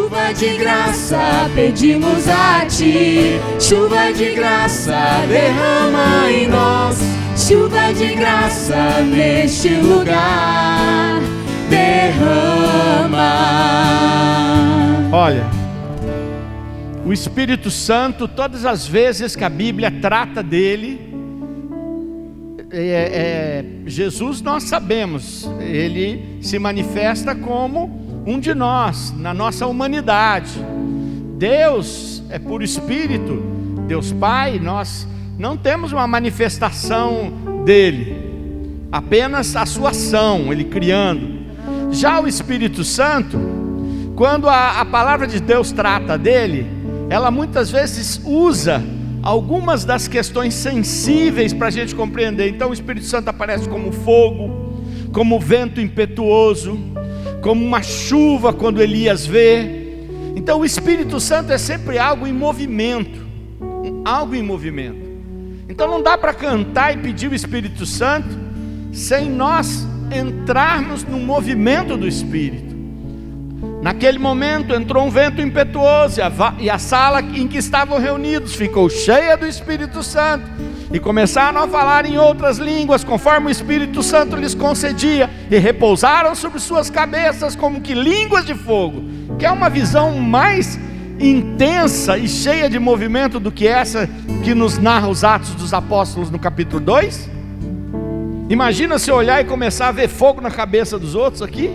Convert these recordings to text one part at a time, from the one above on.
Chuva de graça pedimos a ti, chuva de graça derrama em nós, chuva de graça neste lugar, derrama. Olha, o Espírito Santo, todas as vezes que a Bíblia trata dele, Jesus, nós sabemos, ele se manifesta como um de nós, na nossa humanidade. Deus é por Espírito, Deus Pai, nós não temos uma manifestação dele, apenas a sua ação, ele criando. Já o Espírito Santo, quando a palavra de Deus trata dele, ela muitas vezes usa algumas das questões sensíveis para a gente compreender. Então o Espírito Santo aparece como fogo, como vento impetuoso, como uma chuva quando Elias vê. Então o Espírito Santo é sempre algo em movimento, algo em movimento. Então não dá para cantar e pedir o Espírito Santo sem nós entrarmos no movimento do Espírito. Naquele momento entrou um vento impetuoso e a sala em que estavam reunidos ficou cheia do Espírito Santo, e começaram a falar em outras línguas, conforme o Espírito Santo lhes concedia, e repousaram sobre suas cabeças como que línguas de fogo. Que é uma visão mais intensa e cheia de movimento do que essa que nos narra os Atos dos Apóstolos no capítulo 2. Imagina você olhar e começar a ver fogo na cabeça dos outros aqui.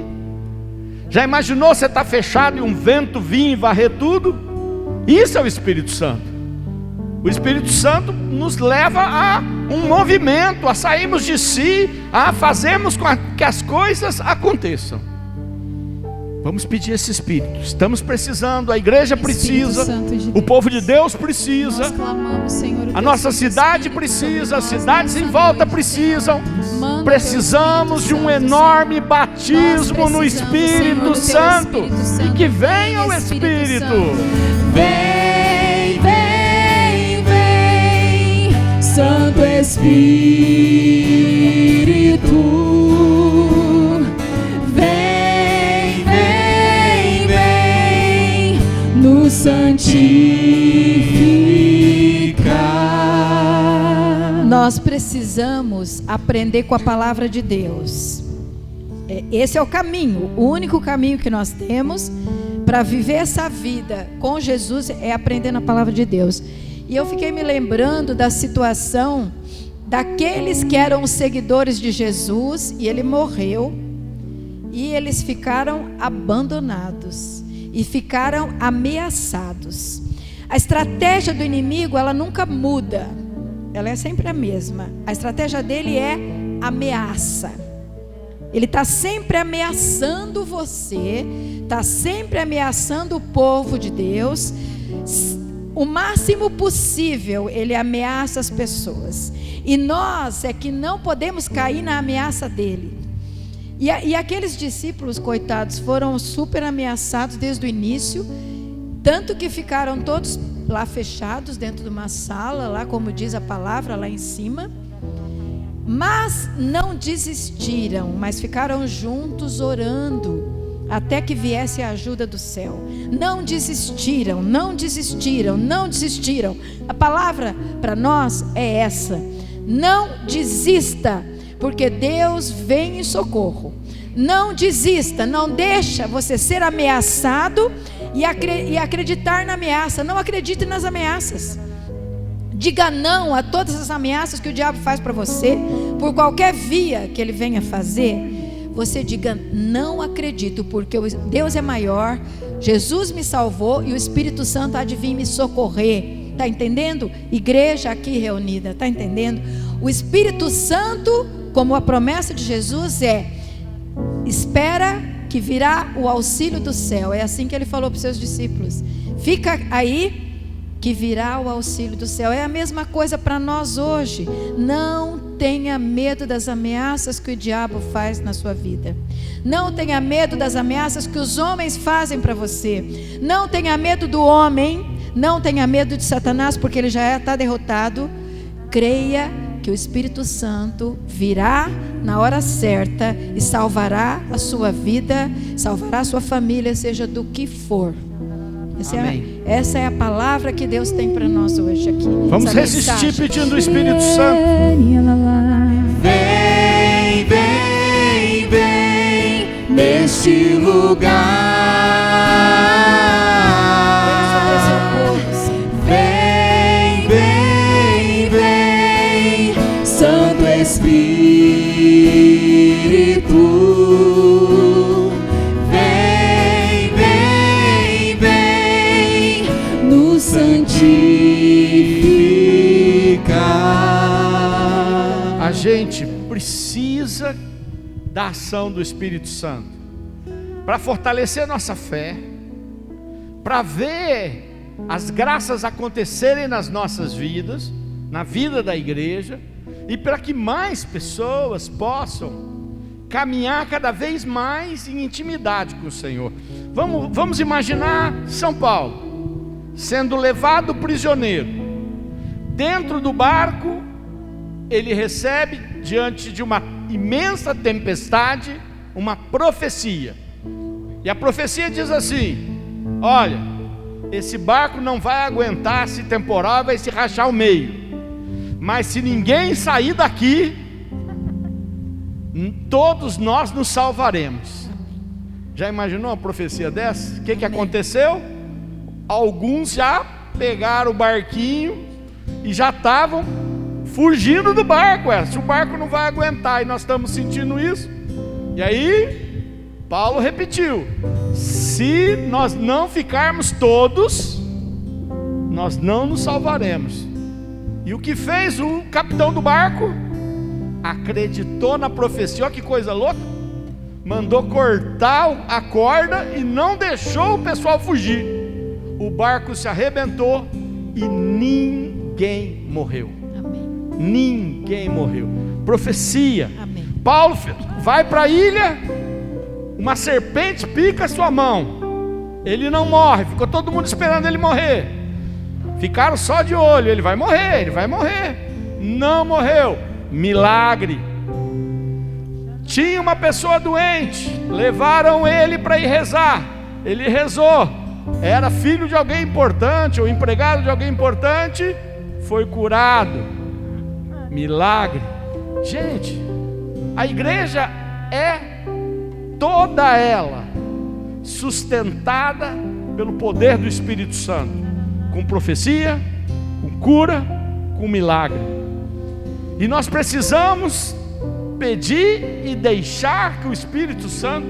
Já imaginou você estar fechado e um vento vir e varrer tudo? Isso é o Espírito Santo. O Espírito Santo nos leva a um movimento, a sairmos de si, a fazermos com que as coisas aconteçam. Vamos pedir esse Espírito. Estamos precisando, a igreja precisa, o povo de Deus precisa, a nossa cidade precisa, as cidades em volta precisam. Precisamos de um enorme batismo no Espírito Santo. E que venha o Espírito. Vem, vem, vem, Santo Espírito. Santificar. Nós precisamos aprender com a palavra de Deus. Esse é o caminho, o único caminho que nós temos para viver essa vida com Jesus é aprender na palavra de Deus. E eu fiquei me lembrando da situação daqueles que eram seguidores de Jesus e ele morreu e eles ficaram abandonados e ficaram ameaçados. A estratégia do inimigo, ela nunca muda, ela é sempre a mesma. A estratégia dele é ameaça. Ele está sempre ameaçando você, está sempre ameaçando o povo de Deus. O máximo possível ele ameaça as pessoas, e nós é que não podemos cair na ameaça dele. E aqueles discípulos, coitados, foram super ameaçados desde o início, tanto que ficaram todos lá fechados dentro de uma sala, lá como diz a palavra, lá em cima. Mas não desistiram, mas ficaram juntos orando, até que viesse a ajuda do céu. Não desistiram, não desistiram, não desistiram. A palavra para nós é essa: não desista, porque Deus vem em socorro. Não desista, não deixa você ser ameaçado e acreditar na ameaça. Não acredite nas ameaças. Diga não a todas as ameaças que o diabo faz para você, por qualquer via que ele venha fazer. Você diga: não acredito, porque Deus é maior, Jesus me salvou e o Espírito Santo há de vir me socorrer. Está entendendo? Igreja aqui reunida, está entendendo? O Espírito Santo, como a promessa de Jesus é: espera que virá o auxílio do céu. É assim que ele falou para os seus discípulos: fica aí que virá o auxílio do céu. É a mesma coisa para nós hoje. Não tenha medo das ameaças que o diabo faz na sua vida. Não tenha medo das ameaças que os homens fazem para você. Não tenha medo do homem. Não tenha medo de Satanás, porque ele já está derrotado. Creia que o Espírito Santo virá na hora certa e salvará a sua vida, salvará a sua família, seja do que for. Essa é a palavra que Deus tem para nós hoje aqui. Vamos resistir pedindo o Espírito Santo. Vem, vem, vem neste lugar. Vem, vem, vem, Santo Espírito. Vem, vem, vem, nos santificar. A gente precisa da ação do Espírito Santo para fortalecer nossa fé, para ver as graças acontecerem nas nossas vidas, na vida da igreja, e para que mais pessoas possam caminhar cada vez mais em intimidade com o Senhor. Vamos imaginar São Paulo sendo levado prisioneiro. Dentro do barco, ele recebe, diante de uma imensa tempestade, uma profecia. E a profecia diz assim: olha, esse barco não vai aguentar esse temporal, vai se rachar ao meio. Mas se ninguém sair daqui, todos nós nos salvaremos. Já imaginou uma profecia dessa? O que aconteceu? Alguns já pegaram o barquinho e já estavam fugindo do barco. Se o barco não vai aguentar e nós estamos sentindo isso. E aí Paulo repetiu: se nós não ficarmos todos, nós não nos salvaremos. E o que fez o capitão do barco? Acreditou na profecia. Olha que coisa louca. Mandou cortar a corda e não deixou o pessoal fugir. O barco se arrebentou e ninguém morreu. Amém. Ninguém morreu. Profecia. Amém. Paulo vai para a ilha, uma serpente pica a sua mão, ele não morre. Ficou todo mundo esperando ele morrer. Ficaram só de olho: ele vai morrer, ele vai morrer. Não morreu. Milagre. Tinha uma pessoa doente, levaram ele para ir rezar. Ele rezou. Era filho de alguém importante, ou empregado de alguém importante, foi curado. Milagre. Gente, a igreja é toda ela sustentada pelo poder do Espírito Santo, com profecia, com cura, com milagre. E nós precisamos pedir e deixar que o Espírito Santo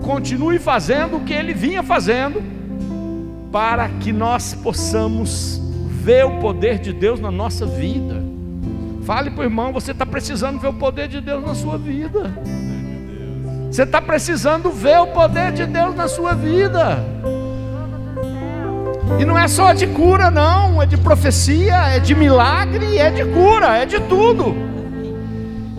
continue fazendo o que ele vinha fazendo, para que nós possamos ver o poder de Deus na nossa vida. Fale para o irmão: você está precisando ver o poder de Deus na sua vida. Você está precisando ver o poder de Deus na sua vida. E não é só de cura não, é de profecia, é de milagre, é de cura, é de tudo.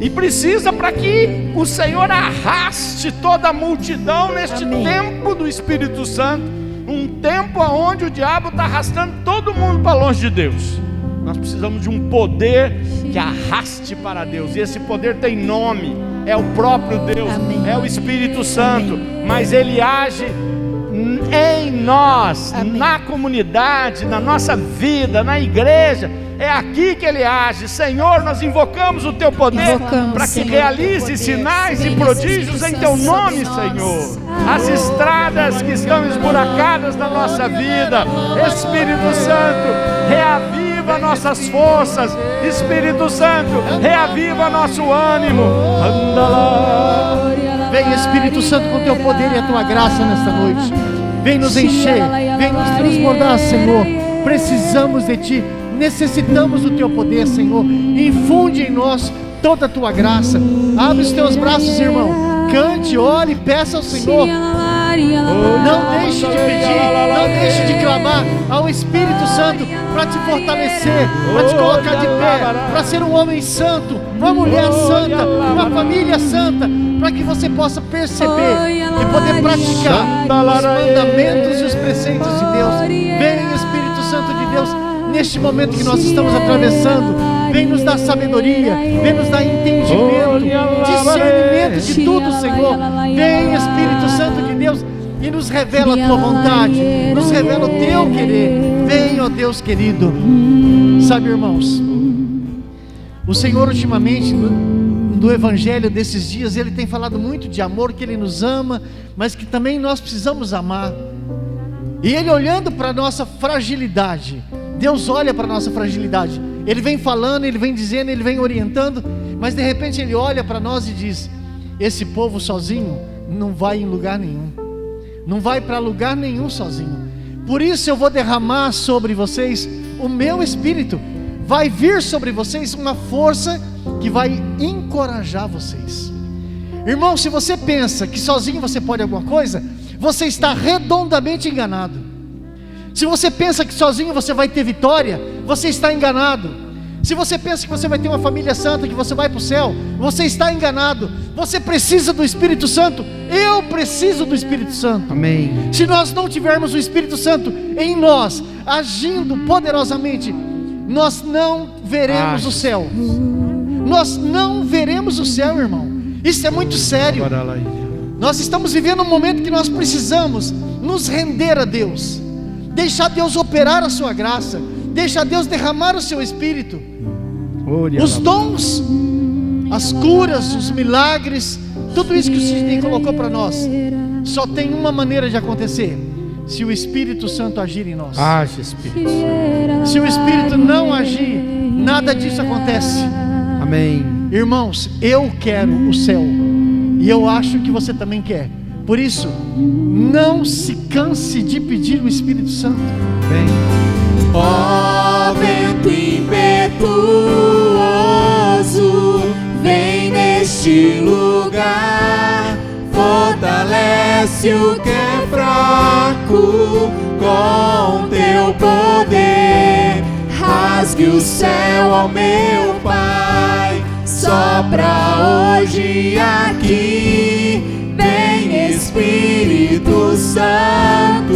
E precisa para que o Senhor arraste toda a multidão neste tempo do Espírito Santo, um tempo onde o diabo está arrastando todo mundo para longe de Deus. Nós precisamos de um poder que arraste para Deus, e esse poder tem nome, é o próprio Deus. Amém. É o Espírito Santo. Amém. Mas ele age em nós. Amém. Na comunidade, na nossa vida, na igreja. É aqui que ele age. Senhor, nós invocamos o teu poder para que realize sinais e prodígios em teu nome, Senhor. As estradas que estão esburacadas na nossa vida, Espírito Santo, reaviva nossas forças. Espírito Santo, reaviva nosso ânimo. Vem, Espírito Santo, com teu poder e a tua graça nesta noite. Vem nos encher, vem nos transbordar, Senhor. Precisamos de ti, necessitamos do teu poder, Senhor. Infunde em nós toda a tua graça. Abre os teus braços, irmão. Cante, ore, peça ao Senhor. Não deixe de pedir, não deixe de clamar ao Espírito Santo para te fortalecer, para te colocar de pé, para ser um homem santo, uma mulher santa, uma família santa, para que você possa perceber e poder praticar os mandamentos e os preceitos de Deus. Vem, Espírito Santo de Deus, neste momento que nós estamos atravessando, vem nos dar sabedoria, vem nos dar entendimento, discernimento de tudo, Senhor. Vem, Espírito Santo de Deus, e nos revela a tua vontade, nos revela o teu querer. Vem, ó Deus querido. Sabe, irmãos, o Senhor ultimamente, do evangelho desses dias, Ele tem falado muito de amor, que Ele nos ama, mas que também nós precisamos amar. E Ele olhando para a nossa fragilidade, Deus olha para a nossa fragilidade, Ele vem falando, Ele vem dizendo, Ele vem orientando, mas de repente Ele olha para nós e diz: esse povo sozinho não vai em lugar nenhum, não vai para lugar nenhum sozinho. Por isso eu vou derramar sobre vocês o meu Espírito, vai vir sobre vocês uma força que vai encorajar vocês. Irmão, se você pensa que sozinho você pode alguma coisa, você está redondamente enganado. Se você pensa que sozinho você vai ter vitória, você está enganado. Se você pensa que você vai ter uma família santa, que você vai para o céu, você está enganado. Você precisa do Espírito Santo. Eu preciso do Espírito Santo. Amém. Se nós não tivermos o Espírito Santo em nós, agindo poderosamente, nós não veremos o céu. Nós não veremos o céu, irmão. Isso é muito sério. Nós estamos vivendo um momento que nós precisamos nos render a Deus, deixar Deus operar a sua graça, deixar Deus derramar o seu Espírito. Os dons, as curas, os milagres, tudo isso que o Sidney colocou para nós, só tem uma maneira de acontecer: se o Espírito Santo agir em nós. Age, Espírito. Se o Espírito não agir, nada disso acontece. Amém. Irmãos, eu quero o céu, e eu acho que você também quer. Por isso, não se canse de pedir o Espírito Santo. Amém. Ó vento impetuoso, vem neste lugar, fortalece o que é fraco com teu poder. Rasgue o céu ao meu Pai, sopra hoje aqui, vem Espírito Santo,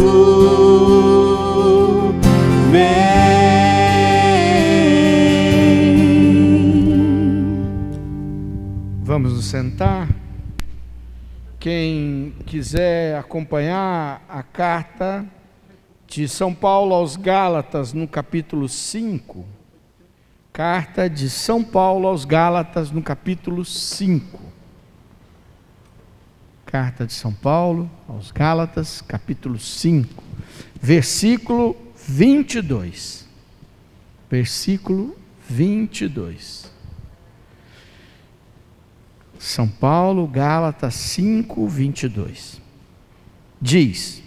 vem. Vamos nos sentar. Quem quiser acompanhar a carta de São Paulo aos Gálatas, no capítulo 5, carta de São Paulo aos Gálatas, no capítulo 5, carta de São Paulo aos Gálatas, capítulo 5, versículo 22, versículo 22, São Paulo, Gálatas 5, 22, diz: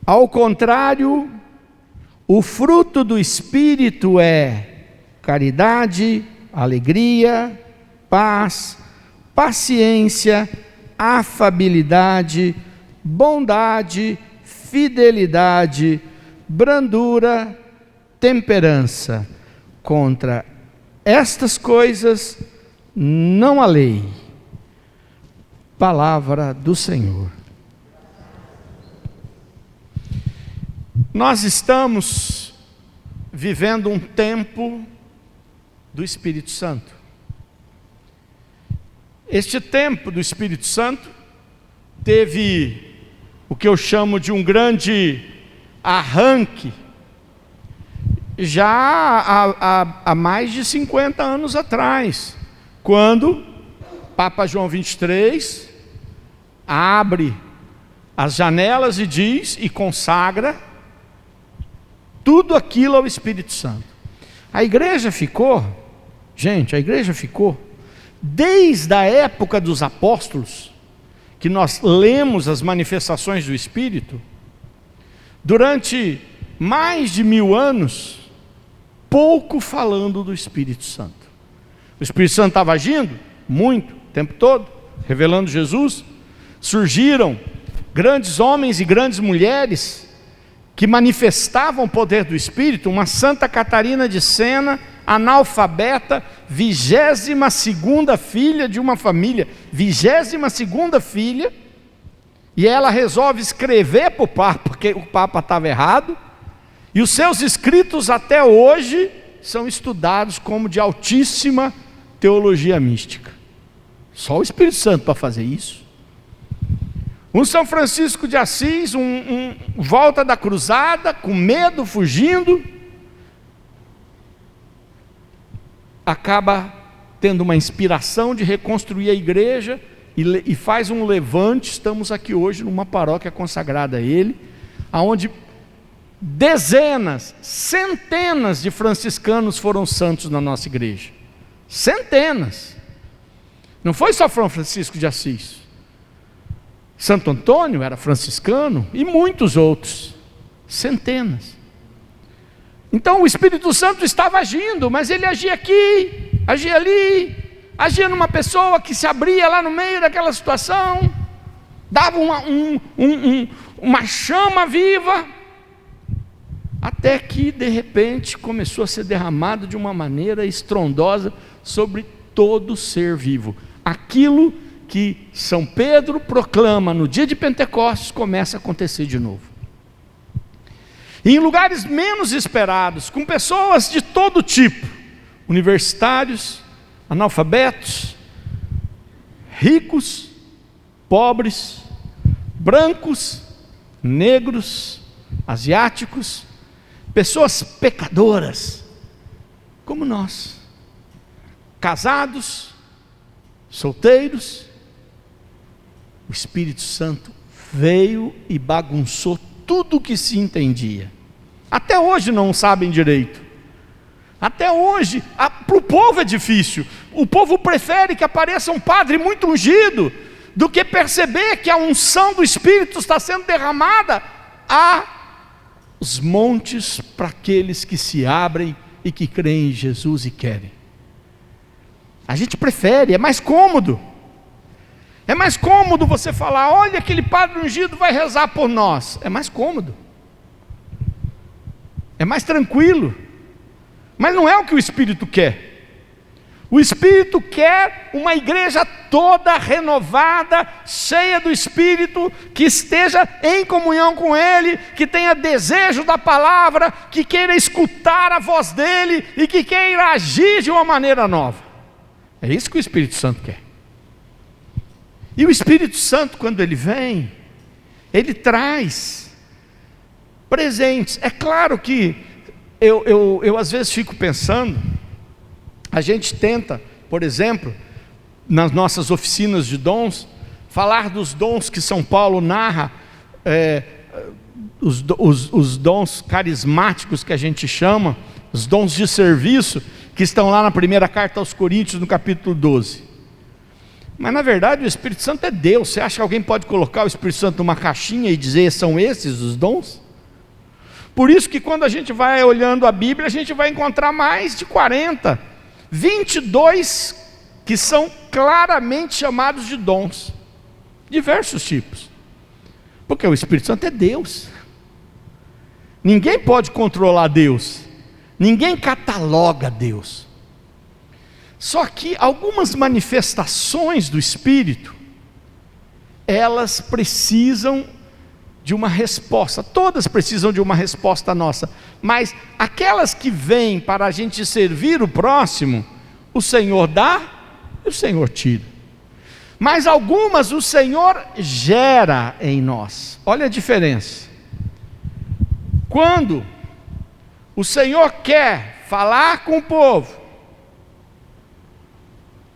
ao contrário, o fruto do Espírito é caridade, alegria, paz, paciência, afabilidade, bondade, fidelidade, brandura, temperança. Contra estas coisas não há lei. Palavra do Senhor. Nós estamos vivendo um tempo do Espírito Santo. Este tempo do Espírito Santo teve o que eu chamo de um grande arranque já há mais de 50 anos atrás, quando Papa João 23 abre as janelas e diz e consagra tudo aquilo ao Espírito Santo. A igreja ficou, gente, desde a época dos apóstolos, que nós lemos as manifestações do Espírito, durante mais de 1000 anos, pouco falando do Espírito Santo. O Espírito Santo estava agindo muito, o tempo todo, revelando Jesus. Surgiram grandes homens e grandes mulheres que manifestavam o poder do Espírito. Uma Santa Catarina de Sena, analfabeta, 22ª filha de uma família, 22ª filha, e ela resolve escrever para o Papa, porque o Papa estava errado, E os seus escritos até hoje são estudados como de altíssima teologia mística. Só o Espírito Santo para fazer isso. Um São Francisco de Assis, volta da cruzada, com medo, fugindo, acaba tendo uma inspiração de reconstruir a igreja e faz um levante. Estamos aqui hoje numa paróquia consagrada a ele, aonde dezenas, centenas de franciscanos foram santos na nossa igreja. Centenas. Não foi só São Francisco de Assis. Santo Antônio era franciscano e muitos outros. Centenas. Então o Espírito Santo estava agindo, mas ele agia aqui, agia ali, agia numa pessoa que se abria lá no meio daquela situação, dava uma chama viva, até que de repente começou a ser derramado de uma maneira estrondosa sobre todo ser vivo. Aquilo que São Pedro proclama no dia de Pentecostes começa a acontecer de novo. E em lugares menos esperados, com pessoas de todo tipo, universitários, analfabetos, ricos, pobres, brancos, negros, asiáticos, pessoas pecadoras, como nós, casados, solteiros. O Espírito Santo veio e bagunçou tudo o que se entendia. Até hoje não sabem direito. Até hoje, para o povo é difícil. O povo prefere que apareça um padre muito ungido do que perceber que a unção do Espírito está sendo derramada aos montes para aqueles que se abrem e que creem em Jesus e querem. A gente prefere, é mais cômodo. É mais cômodo você falar: olha, aquele padre ungido vai rezar por nós. É mais cômodo. É mais tranquilo. Mas não é o que o Espírito quer. O Espírito quer uma igreja toda renovada, cheia do Espírito, que esteja em comunhão com Ele, que tenha desejo da palavra, que queira escutar a voz dEle e que queira agir de uma maneira nova. É isso que o Espírito Santo quer. E o Espírito Santo, quando ele vem, ele traz presentes. É claro que eu às vezes fico pensando, a gente tenta, por exemplo, nas nossas oficinas de dons, falar dos dons que São Paulo narra, os dons carismáticos que a gente chama, os dons de serviço, que estão lá na primeira carta aos Coríntios, no capítulo 12. Mas na verdade o Espírito Santo é Deus. Você acha que alguém pode colocar o Espírito Santo numa caixinha e dizer: são esses os dons? Por isso que quando a gente vai olhando a Bíblia, a gente vai encontrar mais de 40, 22 que são claramente chamados de dons, diversos tipos, porque o Espírito Santo é Deus. Ninguém pode controlar Deus, ninguém cataloga Deus. Só que algumas manifestações do Espírito, elas precisam de uma resposta. Todas precisam de uma resposta nossa, mas aquelas que vêm para a gente servir o próximo, o Senhor dá e o Senhor tira. Mas algumas o Senhor gera em nós. Olha a diferença. Quando o Senhor quer falar com o povo,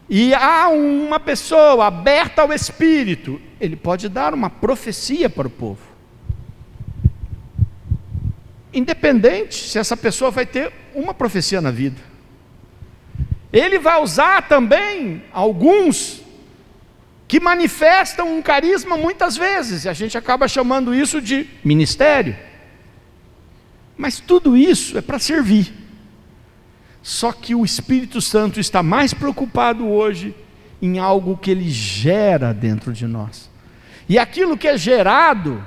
e há uma pessoa aberta ao Espírito, Ele pode dar uma profecia para o povo, independente se essa pessoa vai ter uma profecia na vida. Ele vai usar também alguns que manifestam um carisma muitas vezes, e a gente acaba chamando isso de ministério. Mas tudo isso é para servir. Só que o Espírito Santo está mais preocupado hoje em algo que Ele gera dentro de nós. E aquilo que é gerado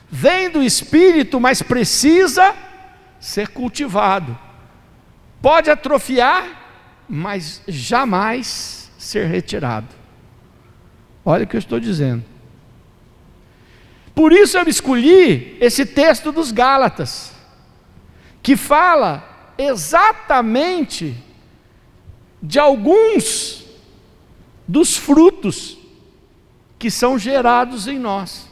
vem do Espírito, mas precisa ser cultivado. Pode atrofiar, mas jamais ser retirado. Olha o que eu estou dizendo. Por isso eu escolhi esse texto dos Gálatas. que fala exatamente de alguns dos frutos que são gerados em nós.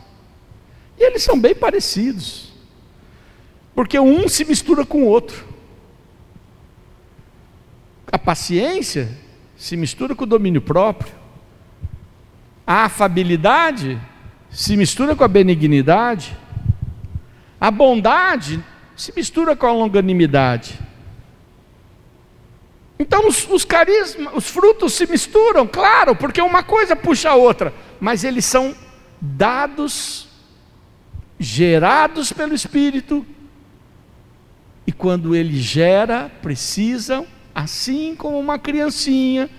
E eles são bem parecidos, porque um se mistura com o outro. A paciência se mistura com o domínio próprio. A afabilidade se mistura com a benignidade. A bondade se mistura com a longanimidade. Então os carismas, os frutos se misturam, claro, porque uma coisa puxa a outra, mas eles são dados, gerados pelo Espírito, e quando ele gera, precisam, assim como uma criancinha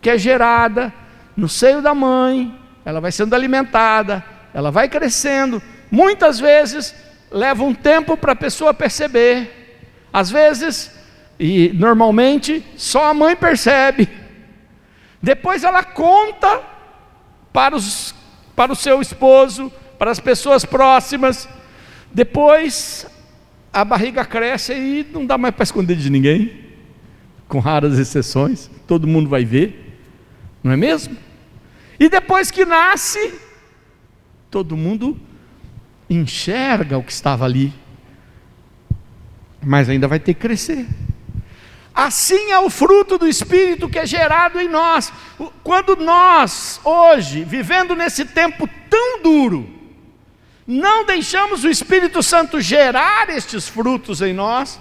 que é gerada no seio da mãe, ela vai sendo alimentada, ela vai crescendo, muitas vezes leva um tempo para a pessoa perceber, às vezes, e normalmente só a mãe percebe, depois ela conta para o seu esposo, para as pessoas próximas, depois a barriga cresce e não dá mais para esconder de ninguém, com raras exceções, todo mundo vai ver, não é mesmo? E depois que nasce, todo mundo enxerga o que estava ali, mas ainda vai ter que crescer. Assim é o fruto do Espírito que é gerado em nós. Quando nós, hoje, vivendo nesse tempo tão duro, não deixamos o Espírito Santo gerar estes frutos em nós,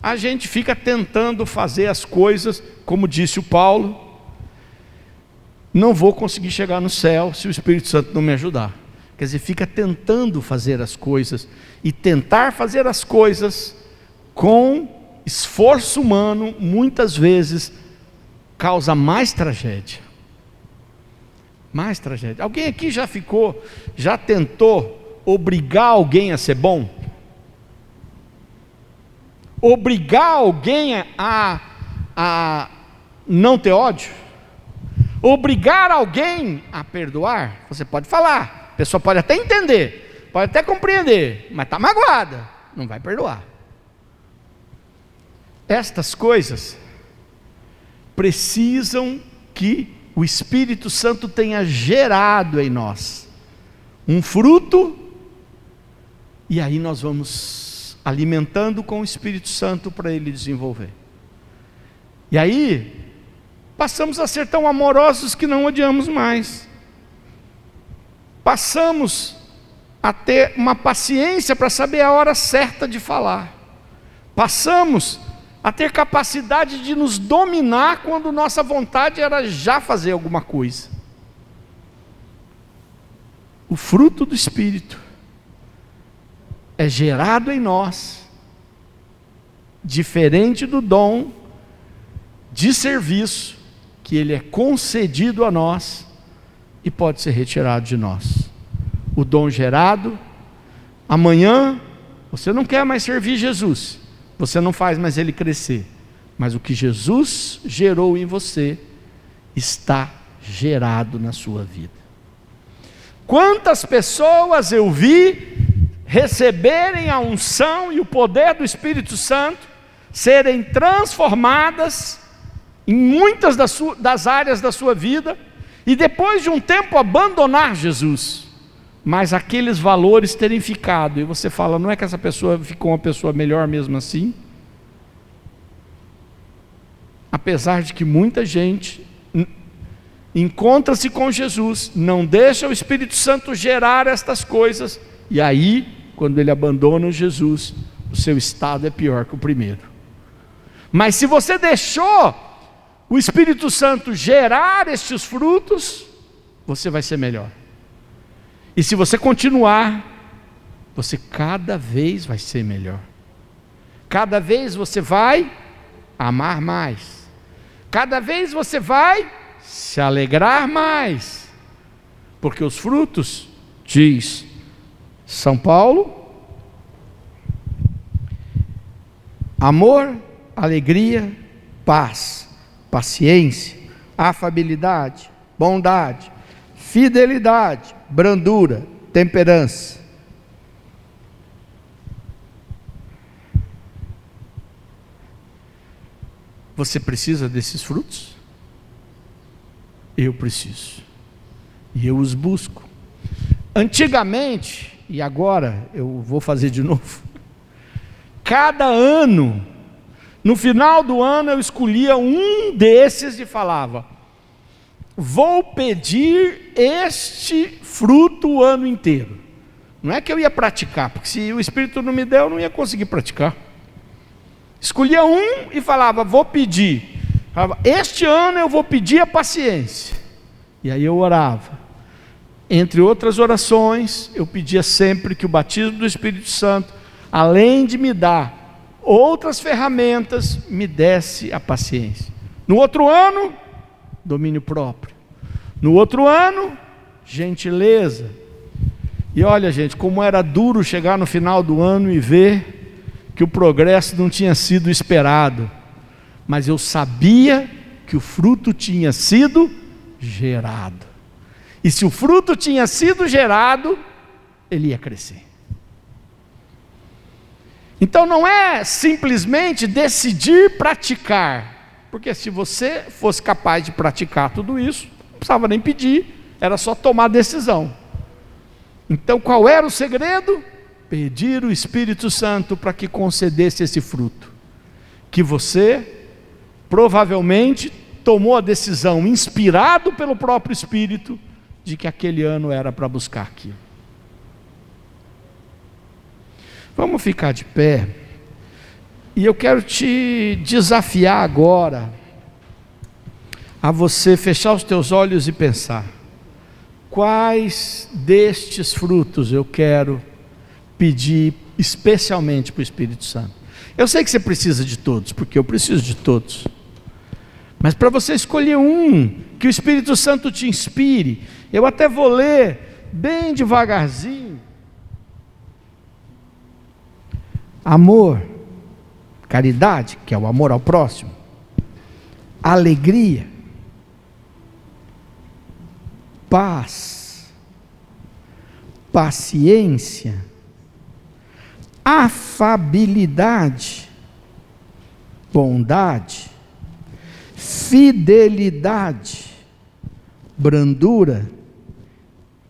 a gente fica tentando fazer as coisas, como disse o Paulo, não vou conseguir chegar no céu se o Espírito Santo não me ajudar. Quer dizer, fica tentando fazer as coisas, e tentar fazer as coisas com esforço humano, muitas vezes, causa mais tragédia. Mais tragédia. Alguém aqui já tentou obrigar alguém a ser bom? Obrigar alguém a não ter ódio? Obrigar alguém a perdoar? Você pode falar, a pessoa pode até entender, pode até compreender, mas está magoada, não vai perdoar. Estas coisas precisam que o Espírito Santo tenha gerado em nós um fruto, e aí nós vamos alimentando com o Espírito Santo para ele desenvolver. E aí passamos a ser tão amorosos que não odiamos mais. Passamos a ter uma paciência para saber a hora certa de falar. Passamos a ter capacidade de nos dominar quando nossa vontade era já fazer alguma coisa. O fruto do Espírito é gerado em nós, diferente do dom de serviço, que ele é concedido a nós e pode ser retirado de nós. O dom gerado, amanhã você não quer mais servir Jesus, você não faz mais ele crescer, mas o que Jesus gerou em você está gerado na sua vida. Quantas pessoas eu vi receberem a unção e o poder do Espírito Santo, serem transformadas em muitas das áreas da sua vida, e depois de um tempo abandonar Jesus, mas aqueles valores terem ficado, e você fala, não é que essa pessoa ficou uma pessoa melhor mesmo assim? Apesar de que muita gente encontra-se com Jesus, não deixa o Espírito Santo gerar estas coisas, e aí, quando ele abandona Jesus, o seu estado é pior que o primeiro. Mas se você deixou o Espírito Santo gerar estes frutos, você vai ser melhor. E se você continuar, você cada vez vai ser melhor. Cada vez você vai amar mais. Cada vez você vai se alegrar mais. Porque os frutos, diz São Paulo, amor, alegria, paz, paciência, afabilidade, bondade, fidelidade, brandura, temperança. Você precisa desses frutos? Eu preciso. E eu os busco. Antigamente, e agora eu vou fazer de novo, cada ano, no final do ano eu escolhia um desses e falava: vou pedir este fruto o ano inteiro. Não é que eu ia praticar, porque se o Espírito não me der, eu não ia conseguir praticar. Escolhia um e falava: vou pedir. Falava, este ano eu vou pedir a paciência. E aí eu orava. Entre outras orações, eu pedia sempre que o batismo do Espírito Santo, além de me dar outras ferramentas, me desse a paciência. No outro ano, domínio próprio. No outro ano, gentileza. E olha, gente, como era duro chegar no final do ano e ver que o progresso não tinha sido esperado. Mas eu sabia que o fruto tinha sido gerado. E se o fruto tinha sido gerado, ele ia crescer. Então não é simplesmente decidir praticar, porque se você fosse capaz de praticar tudo isso, não precisava nem pedir, era só tomar decisão. Então qual era o segredo? Pedir o Espírito Santo para que concedesse esse fruto, que você provavelmente tomou a decisão, inspirado pelo próprio Espírito, de que aquele ano era para buscar aquilo. Vamos ficar de pé, e eu quero te desafiar agora, a você fechar os teus olhos e pensar, quais destes frutos eu quero pedir especialmente para o Espírito Santo. Eu sei que você precisa de todos, porque eu preciso de todos, mas para você escolher um, que o Espírito Santo te inspire, eu até vou ler bem devagarzinho. Amor, caridade, que é o amor ao próximo, alegria, paz, paciência, afabilidade, bondade, fidelidade, brandura,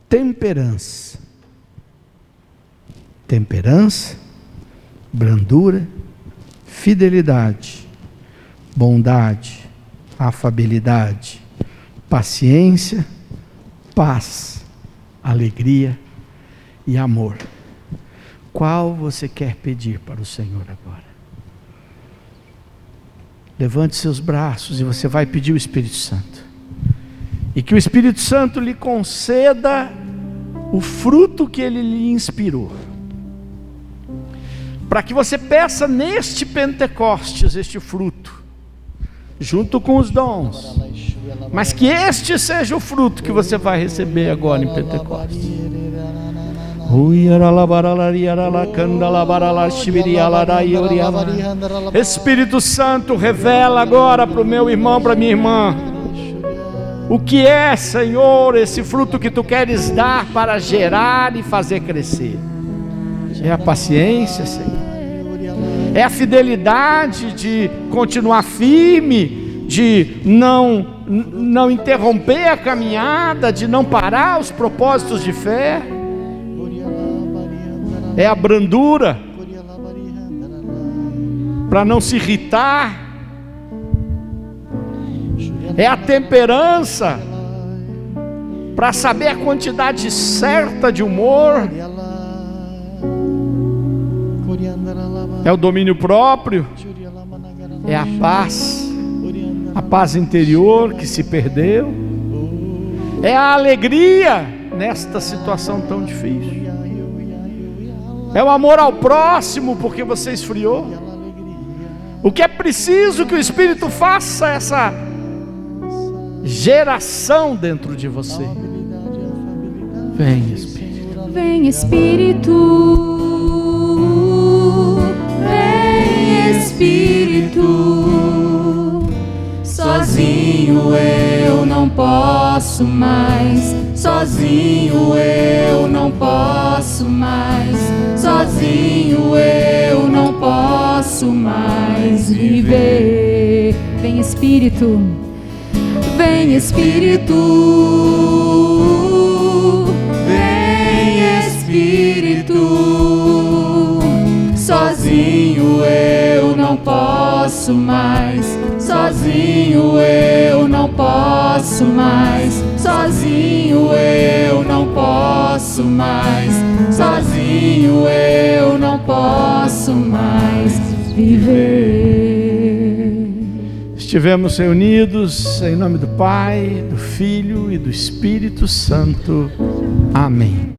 temperança. Temperança, brandura, fidelidade, bondade, afabilidade, paciência, paz, alegria e amor. Qual você quer pedir para o Senhor agora? Levante seus braços e você vai pedir o Espírito Santo. E que o Espírito Santo lhe conceda o fruto que ele lhe inspirou. Para que você peça neste Pentecostes este fruto, junto com os dons. Mas que este seja o fruto que você vai receber agora em Pentecostes. Espírito Santo, revela agora para o meu irmão, para a minha irmã, o que é, Senhor, esse fruto que Tu queres dar para gerar e fazer crescer. É a paciência, Senhor. É a fidelidade de continuar firme, de não interromper a caminhada, de não parar os propósitos de fé. É a brandura, para não se irritar. É a temperança, para saber a quantidade certa de humor. É o domínio próprio. É a paz interior que se perdeu. É a alegria nesta situação tão difícil. É o amor ao próximo, porque você esfriou. O que é preciso que o Espírito faça essa geração dentro de você. Vem, Espírito. Vem, Espírito. Vem, Espírito. Sozinho eu não posso mais. Sozinho eu não posso mais. Sozinho eu não posso mais viver. Espírito, vem Espírito, vem Espírito. Sozinho eu não posso mais, sozinho eu não posso mais, sozinho eu não posso mais, sozinho eu não posso mais viver. Estivemos reunidos em nome do Pai, do Filho e do Espírito Santo. Amém.